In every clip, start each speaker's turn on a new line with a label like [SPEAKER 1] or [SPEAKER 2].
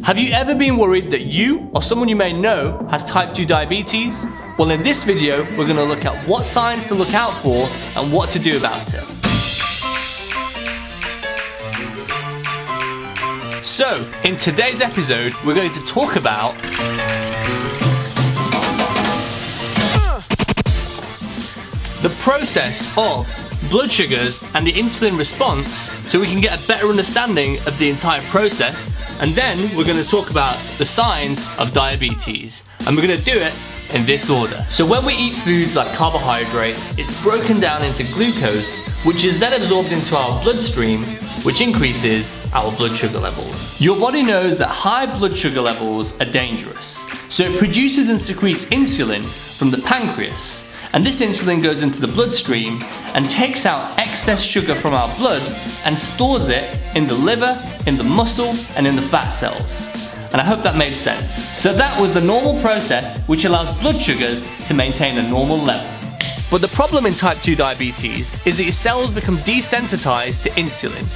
[SPEAKER 1] Have you ever been worried that you or someone you may know has type 2 diabetes? Well, in this video, we're going to look at what signs to look out for and what to do about it. So, in today's episode, we're going to talk about the process of blood sugars and the insulin response so we can get a better understanding of the entire process. And then we're going to talk about the signs of diabetes. And we're going to do it in this order. So when we eat foods like carbohydrates, it's broken down into glucose, which is then absorbed into our bloodstream, which increases our blood sugar levels. Your body knows that high blood sugar levels are dangerous. So it produces and secretes insulin from the pancreas. And this insulin goes into the bloodstream and takes out excess sugar from our blood and stores it in the liver, in the muscle, and in the fat cells. And I hope that made sense. So that was the normal process which allows blood sugars to maintain a normal level. But the problem in type 2 diabetes is that your cells become desensitized to insulin,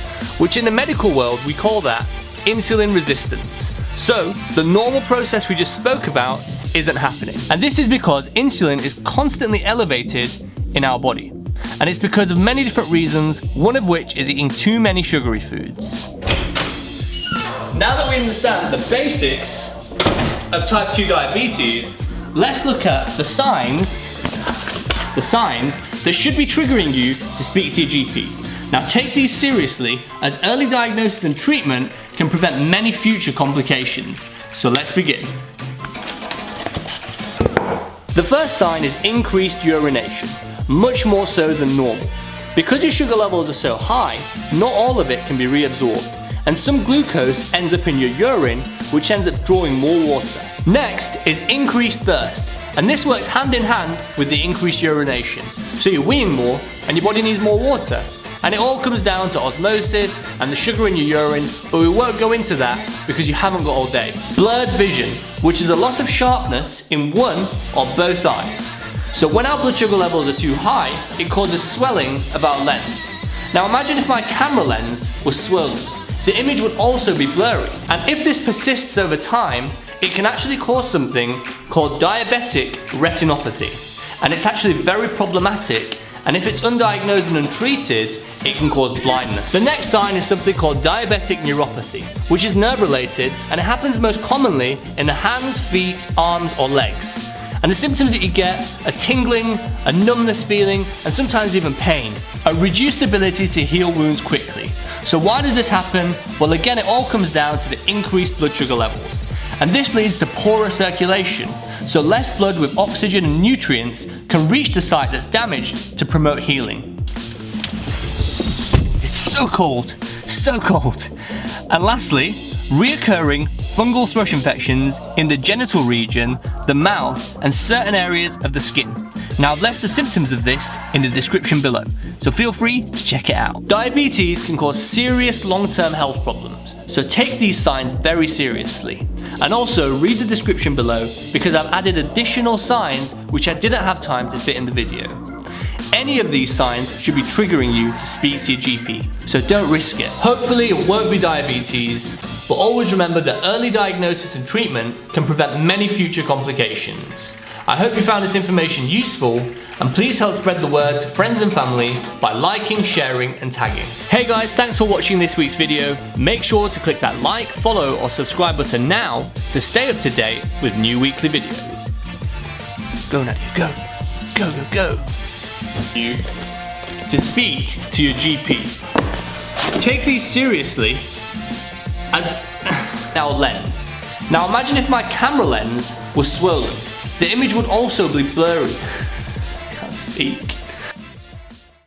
[SPEAKER 1] which in the medical world we call that insulin resistance. So the normal process we just spoke about isn't happening. And this is because insulin is constantly elevated in our body. And it's because of many different reasons, one of which is eating too many sugary foods. Now that we understand the basics of type 2 diabetes, let's look at the signs that should be triggering you to speak to your GP. Now take these seriously, as early diagnosis and treatment can prevent many future complications. So let's begin. The first sign is increased urination, much more so than normal. Because your sugar levels are so high, not all of it can be reabsorbed, and some glucose ends up in your urine, which ends up drawing more water. Next is increased thirst, and this works hand in hand with the increased urination. So you're weeing more, and your body needs more water. And it all comes down to osmosis and the sugar in your urine, but we won't go into that because you haven't got all day. Blurred vision, which is a loss of sharpness in one or both eyes. So when our blood sugar levels are too high, it causes swelling of our lens. Now imagine if my camera lens was swollen. The image would also be blurry. And if this persists over time, it can actually cause something called diabetic retinopathy. And it's actually very problematic. And if it's undiagnosed and untreated, it can cause blindness. The next sign is something called diabetic neuropathy, which is nerve related, and it happens most commonly in the hands, feet, arms, or legs. And the symptoms that you get are tingling, a numbness feeling, and sometimes even pain. A reduced ability to heal wounds quickly. So why does this happen? Well, again, it all comes down to the increased blood sugar levels. And this leads to poorer circulation. So less blood with oxygen and nutrients can reach the site that's damaged to promote healing. It's so cold, so cold. And lastly, reoccurring fungal thrush infections in the genital region, the mouth, and certain areas of the skin. Now I've left the symptoms of this in the description below, so feel free to check it out. Diabetes can cause serious long-term health problems, so take these signs very seriously. And also read the description below because I've added additional signs which I didn't have time to fit in the video. Any of these signs should be triggering you to speak to your GP, so don't risk it. Hopefully it won't be diabetes, but always remember that early diagnosis and treatment can prevent many future complications. I hope you found this information useful, and please help spread the word to friends and family by liking, sharing, and tagging. Hey guys, thanks for watching this week's video. Make sure to click that like, follow, or subscribe button now to stay up to date with new weekly videos. Go Nadia, go. Go, go, go. You to speak to your GP. Take these seriously as our lens. Now imagine if my camera lens was swollen. The image would also be blurry. I can't speak.